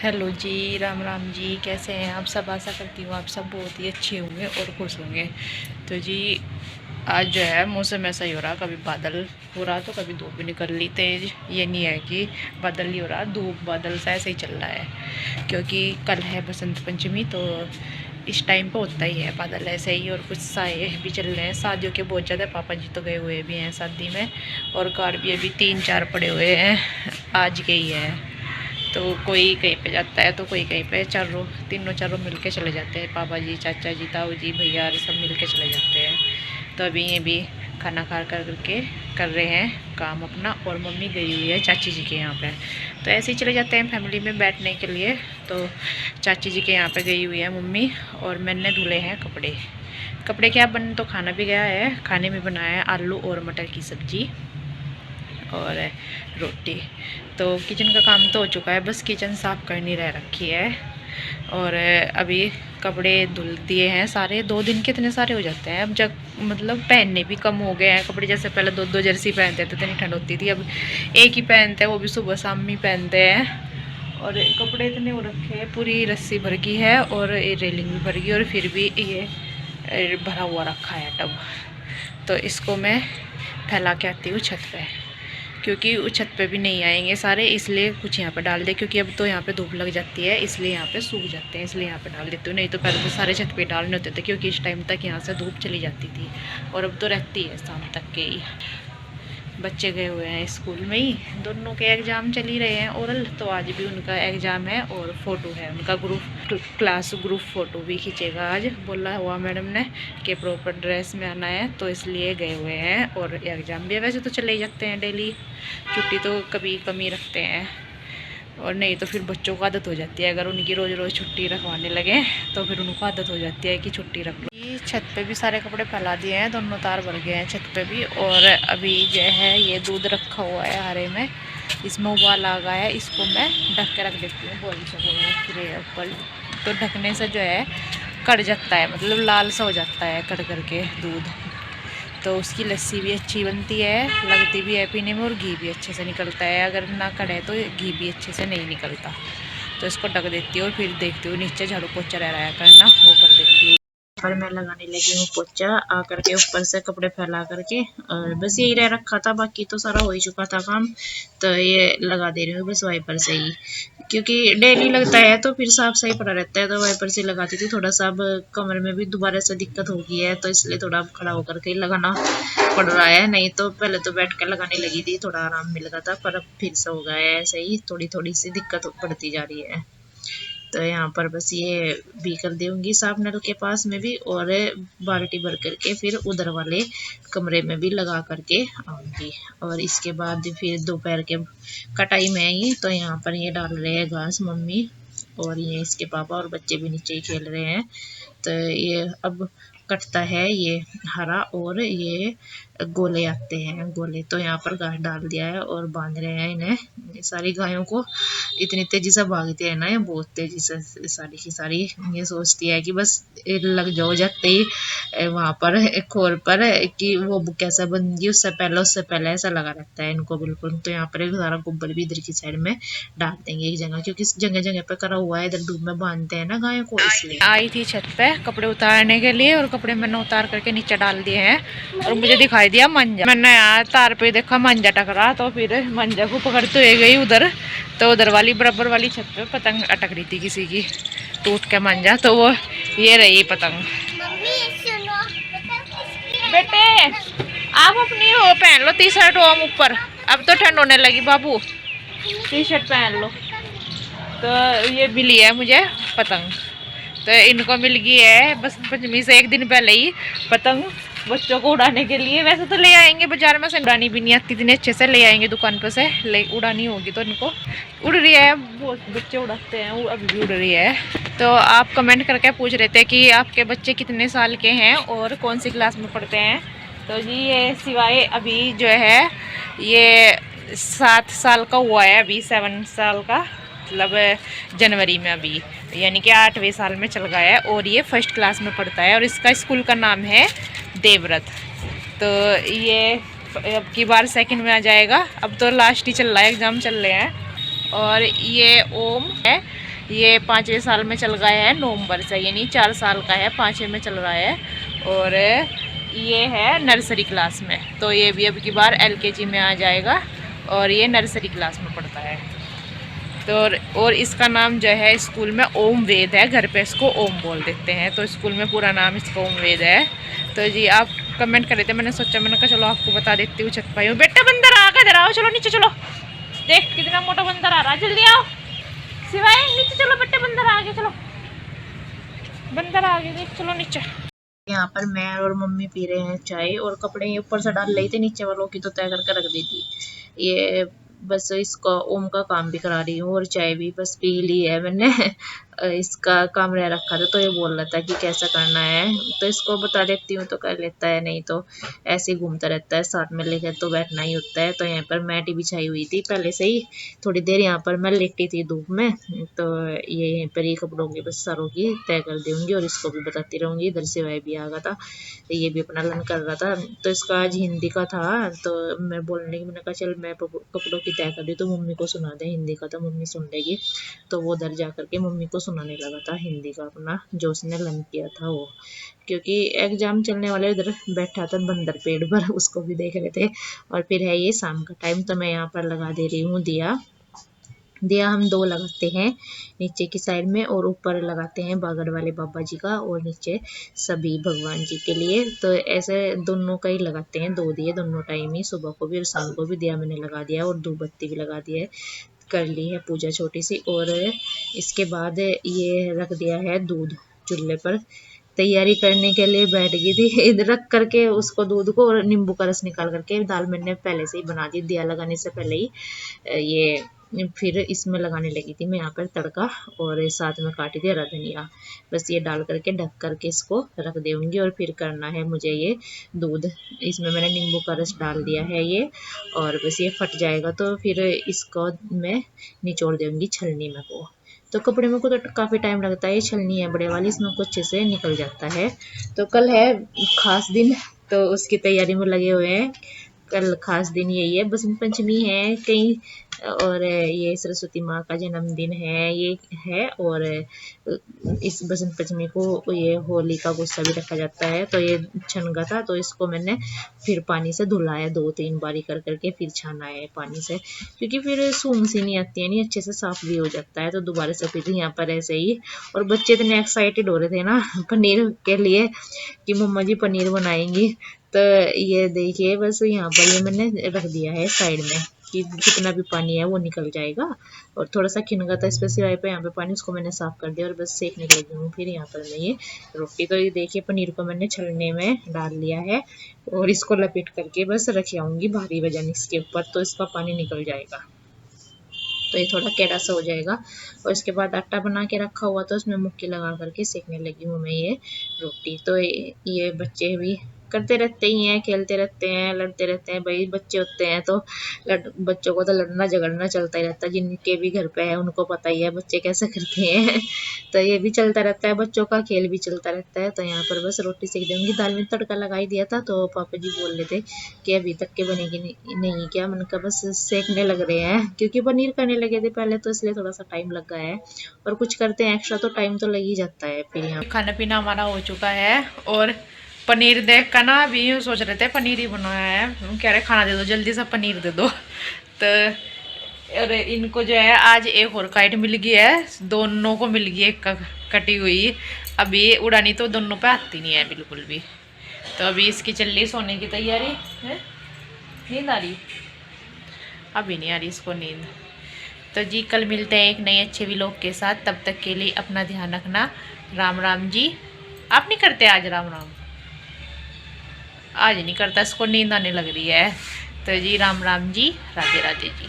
Hello जी, राम राम जी। कैसे हैं आप सब? आशा करती हूँ आप सब बहुत ही अच्छे होंगे और खुश होंगे। तो जी आज जो है मौसम ऐसा ही हो रहा, कभी बादल हो रहा तो कभी धूप भी निकल ली तेज। ये नहीं है कि बादल ही हो रहा, धूप बादल सा ऐसे ही चल रहा है। क्योंकि कल है बसंत पंचमी, तो इस टाइम पे होता ही है बादल ऐसे ही। और कुछ साए भी चल रहे हैं, शादियों के बहुत ज़्यादा। पापा जी तो गए हुए भी हैं शादी में, और कार भी अभी 3-4 पड़े हुए हैं, आज के ही है। तो कोई कहीं पे जाता है तो कोई कहीं पे, चारों तीनों चारों मिल के चले जाते हैं। पापा जी, चाचा जी, ताऊ जी, भैया सब मिल के चले जाते हैं। तो अभी ये भी खाना खा करके कर रहे हैं काम अपना, और मम्मी गई हुई है चाची जी के यहाँ पे। तो ऐसे ही चले जाते हैं फैमिली में बैठने के लिए। तो चाची जी के यहाँ पे गई हुई है मम्मी, और मैंने धुले हैं कपड़े। कपड़े क्या बन, तो खाना भी गया है। खाने में बनाया है आलू और मटर की सब्ज़ी और रोटी। तो किचन का काम तो हो चुका है, बस किचन साफ़ करनी रह रखी है। और अभी कपड़े धुल दिए हैं सारे। 2 दिन कितने सारे हो जाते हैं अब, जब मतलब पहनने भी कम हो गए हैं कपड़े। जैसे पहले 2-2 जर्सी पहनते थे, इतनी ठंड होती थी। अब एक ही पहनते हैं, वो भी सुबह शाम ही पहनते हैं। और कपड़े इतने हो रखे हैं, पूरी रस्सी भर गई है और रेलिंग भी भर गई, और फिर भी ये भरा हुआ रखा है टब। तो इसको मैं फैला के आती हूँ छत पे, क्योंकि वो छत पे भी नहीं आएंगे सारे, इसलिए कुछ यहाँ पे डाल दे। क्योंकि अब तो यहाँ पे धूप लग जाती है, इसलिए यहाँ पे सूख जाते हैं, इसलिए यहाँ पे डाल देती हूँ। नहीं तो पहले तो सारे छत पे डालने होते थे, क्योंकि इस टाइम तक यहाँ से धूप चली जाती थी। और अब तो रहती है शाम तक के ही। बच्चे गए हुए हैं स्कूल में ही, दोनों के एग्ज़ाम चल ही रहे हैं ओरल। तो आज भी उनका एग्ज़ाम है, और फ़ोटो है उनका ग्रुप क्लास ग्रुप फ़ोटो भी खींचेगा आज। बोला हुआ मैडम ने कि प्रॉपर ड्रेस में आना है, तो इसलिए गए हुए हैं। और एग्ज़ाम भी है, वैसे तो चले ही जाते हैं डेली, छुट्टी तो कभी कम ही रखते हैं। और नहीं तो फिर बच्चों को आदत हो जाती है, अगर उनकी रोज़ रोज़ छुट्टी रखवाने लगे तो फिर उनको आदत हो जाती है कि छुट्टी रख लो। छत पे भी सारे कपड़े फैला दिए हैं, दोनों तार भर गए हैं छत पे भी। और अभी जो है ये दूध रखा हुआ है हरे में, इसमें उबाल आ गया है। इसको मैं ढक के रख देती हूँ बॉइल से फिर ऊपर। तो ढकने से जो है कड़ जाता है, मतलब लाल सा हो जाता है कड़ करके दूध। तो उसकी लस्सी भी अच्छी बनती है, लगती भी है पीने में, और घी भी अच्छे से निकलता है। अगर ना कड़े तो घी भी अच्छे से नहीं निकलता। तो इसको ढक देती हूँ, और फिर देखती हूँ नीचे झाड़ू पोछा रह रहा है करना, वो कर देती हूँ। पर मैं लगाने लगी हूँ पोछा आ करके, ऊपर से कपड़े फैला करके। और बस यही रह रखा था, बाकी तो सारा हो ही चुका था काम। तो ये लगा दे रही हूँ बस वाइपर से ही, क्योंकि डेली लगता है तो फिर साफ सही पड़ा रहता है। तो वाइपर से लगाती थी। थोड़ा सा अब कमर में भी दोबारा से दिक्कत हो गई है, तो इसलिए थोड़ा खड़ा होकर के लगाना पड़ रहा है। नहीं तो पहले तो बैठ कर लगाने लगी थी, थोड़ा आराम मिल रहा था, पर अब फिर से हो गया है ऐसे ही, थोड़ी थोड़ी सी दिक्कत पड़ती जा रही है। तो यहाँ पर बस ये भी कर दूंगी साफ नल के पास में भी, और बाल्टी भर करके फिर उधर वाले कमरे में भी लगा करके आऊंगी। और इसके बाद फिर दोपहर के कटाई में ही, तो यहाँ पर ये डाल रहे हैं घास मम्मी, और ये इसके पापा और बच्चे भी नीचे ही खेल रहे हैं। तो ये अब कटता है ये हरा, और ये गोले आते हैं गोले। तो यहाँ पर घास डाल दिया है और बांध रहे हैं इन्हें, सारी गायों को। इतनी तेजी से भागती है ना ये, बहुत तेजी से सारी की सारी। ये सोचती है कि बस लग जाओ जाते ही वहां पर खोर पर, कि वो कैसा बन गई उससे पहले ऐसा लगा रहता है इनको बिल्कुल। तो यहाँ पर सारा गोबर भी इधर की साइड में डाल देंगे एक जगह, क्योंकि जगह जगह पे करा हुआ है, इधर धूप में बांधते हैं ना गायों को, इसलिए। आई थी छत पे कपड़े उतारने के लिए, और कपड़े मैंने उतार करके नीचे डाल दिए हैं। और मुझे दिखाई दिया मंजा, मैंने यार तार पे देखा मंजा टकरा, तो फिर मंजा को पकड़ते हुए गई उधर। तो उधर वाली बराबर वाली छत पे पतंग अटक रही थी किसी की, टूट के मंजा। तो वो ये रही पतंग। बेटे आप अपनी वो पहन लो टी शर्ट ओम ऊपर, अब तो ठंड होने लगी बाबू, टी शर्ट पहन लो। तो ये मिली है मुझे पतंग, तो इनको मिल गई है बसंत पंचमी से एक दिन पहले ही पतंग बच्चों को उड़ाने के लिए। वैसे तो ले आएंगे बाजार में से, उड़ानी भी नहीं आती, इतने अच्छे से ले आएंगे दुकान पर से, ले उड़ानी होगी तो इनको। उड़ रही है, बहुत बच्चे उड़ाते हैं, वो अभी भी उड़ रही है। तो आप कमेंट करके पूछ रहे थे कि आपके बच्चे कितने साल के हैं और कौन सी क्लास में पढ़ते हैं। तो जी ये सिवाय अभी जो है ये 7 साल का हुआ है, अभी 7 साल का, मतलब जनवरी में अभी, यानी कि 8वें साल में चल गया है। और ये फर्स्ट क्लास में पढ़ता है, और इसका स्कूल का नाम है देवव्रत। तो ये अब की बार सेकंड में आ जाएगा, अब तो लास्ट ही चल रहा है, एग्ज़ाम चल रहे हैं। और ये ओम है, ये 5वें साल में चल गया है, नवंबर से, यानी 4 साल का है, 5वें में चल रहा है। और ये है नर्सरी क्लास में, तो ये भी अब की बार LKG में आ जाएगा और ये नर्सरी क्लास में पढ़ता है। तो और इसका नाम जो है स्कूल में ओम वेद है, घर पे इसको ओम बोल देते हैं, तो स्कूल में पूरा नाम इसका ओम वेद है। तो जी आप कमेंट कर रहे थे, मैंने सोचा, मैंने कहा चलो आपको बता देती हूँ। छत पाई हूँ, बेटा बंदर आ कर आओ, चलो नीचे चलो, देख कितना मोटा बंदर आ रहा है, जल्दी आओ सिवाय, नीचे चलो बेटा, बंदर आ गया, चलो बंदर आ गया, देख चलो नीचे। यहाँ पर मैं और मम्मी पी रहे हैं चाय, और कपड़े ये ऊपर से डाल रही थी, नीचे वालों की तो तय करके रख दी थी। ये बस इसका ओम का काम भी करा रही हूँ और चाय भी बस पी ली है मैंने। इसका काम रह रखा था, तो ये बोल रहा था कि कैसा करना है, तो इसको बता देती हूँ तो कर लेता है, नहीं तो ऐसे ही घूमता रहता है, साथ में लेकर तो बैठना ही होता है। तो यहाँ पर मैट ही बिछाई हुई थी पहले से ही, थोड़ी देर यहाँ पर मैं लेटी थी धूप में, तो ये यहीं पर ही कपड़ों की बस सारों की तय कर दूँगी और इसको भी बताती रहूँगी। इधर से वह भी आ गया था, ये भी अपना लन कर रहा था। तो इसका आज हिंदी का था, तो मैं बोलने की, मैंने कहा चल मैं कपड़ों की तय कर दी तो मम्मी को सुना दे, हिंदी का तो मम्मी सुन लेगी। तो वो उधर जा करके मम्मी को सुनाने लगा था हिंदी का अपना, जो उसने लन किया था वो, क्योंकि एग्जाम चलने वाले उधर बैठा था बंदर पेड़ पर, उसको भी देख रहे थे। और फिर है ये शाम का टाइम, तो मैं यहाँ पर लगा दे रही हूँ दिया। दिया हम 2 लगाते हैं, नीचे की साइड में, और ऊपर लगाते हैं बागड़ वाले बाबा जी का, और नीचे सभी भगवान जी के लिए। तो ऐसे दोनों का ही लगाते हैं, 2 दिए दोनों टाइम ही, सुबह को भी और शाम को भी दिया मैंने लगा दिया, और धूप बत्ती भी लगा दिया है, कर ली है पूजा छोटी सी। और इसके बाद ये रख दिया है दूध चूल्हे पर, तैयारी करने के लिए बैठ गई थी। इधर रख करके उसको दूध को और नींबू का रस निकाल करके दाल मैंने पहले से ही बना दी, दिया लगाने से पहले ही। ये फिर इसमें लगाने लगी थी मैं यहाँ पर तड़का, और साथ में काटी थी हरा धनिया, बस ये डाल करके ढक करके इसको रख दूँगी। और फिर करना है मुझे ये दूध, इसमें मैंने नींबू का रस डाल दिया है ये, और बस ये फट जाएगा तो फिर इसको मैं निचोड़ दूँगी छलनी में को। तो कपड़े में को तो काफ़ी टाइम लगता है, ये छलनी है बड़े वाली, इसमें को अच्छे से निकल जाता है। तो कल है खास दिन, तो उसकी तैयारी में लगे हुए हैं। कल खास दिन यही है, बसंत पंचमी है कहीं, और ये सरस्वती माँ का जन्मदिन है ये है, और इस बसंत पंचमी को ये होली का गुस्सा भी रखा जाता है। तो ये छनगा था, तो इसको मैंने फिर पानी से धुलाया 2-3 बारी कर करके, फिर छाना है पानी से, क्योंकि फिर सूंघ सी नहीं आती है, नहीं अच्छे से साफ भी हो जाता है। तो दोबारा से फिर यहाँ पर ऐसे ही, और बच्चे इतने एक्साइटेड हो रहे थे ना पनीर के लिए कि मम्मा जी पनीर बनाएंगी। तो ये देखिए बस यहाँ पर ये मैंने रख दिया है साइड में, कि जितना भी पानी है वो निकल जाएगा। और थोड़ा सा खिनगा था इस पर सिवाय पे यहाँ पे पानी, उसको मैंने साफ कर दिया और बस सेकने लगी हूँ। फिर यहाँ पर मैं ये रोटी, तो ये देखिए पनीर को मैंने छलने में डाल लिया है, और इसको लपेट करके बस रख आऊँगी भारी वजन इसके ऊपर, तो इसका पानी निकल जाएगा, तो ये थोड़ा कैड़ा सा हो जाएगा। और इसके बाद आटा बना के रखा हुआ, तो उसमें मुक्की लगा करके सेकने लगी हूँ मैं ये रोटी। तो ये बच्चे भी करते रहते ही हैं, खेलते रहते हैं, लड़ते रहते हैं, भाई बच्चे होते हैं तो बच्चों को तो लड़ना झगड़ना चलता ही रहता है, जिनके भी घर पे है उनको पता ही है बच्चे कैसे करते हैं। तो ये भी चलता रहता है, बच्चों का खेल भी चलता रहता है। तो यहाँ पर बस रोटी सेक दूँगी, दाल में तड़का लगा ही दिया था, तो पापा जी बोल रहे थे कि अभी तक के बनेगी नहीं क्या, मैंने कहा बस सेकने लग रहे हैं, क्योंकि पनीर करने लगे थे पहले, तो इसलिए थोड़ा सा टाइम लग गया है, और कुछ करते हैं एक्स्ट्रा तो टाइम तो लग ही जाता है। फिर यहाँ खाना पीना हमारा हो चुका है, और पनीर देख कर ना अभी सोच रहे थे पनीर ही बनाया है, हम कह रहे खाना दे दो जल्दी से, पनीर दे दो। तो और इनको जो है आज एक और काइट मिल गई है, दोनों को मिल गई एक कटी हुई, अभी उड़ानी तो दोनों पे आती नहीं है बिल्कुल भी। तो अभी इसकी चल रही सोने की तैयारी है, नींद आ रही, अभी नहीं आ रही इसको नींद। तो जी कल मिलते हैं एक नए अच्छे व्लॉग के साथ, तब तक के लिए अपना ध्यान रखना। राम राम जी। आप नहीं करते आज राम राम? आज नहीं करता, इसको नींद आने लग रही है। तो जी राम राम जी, राधे राधे जी।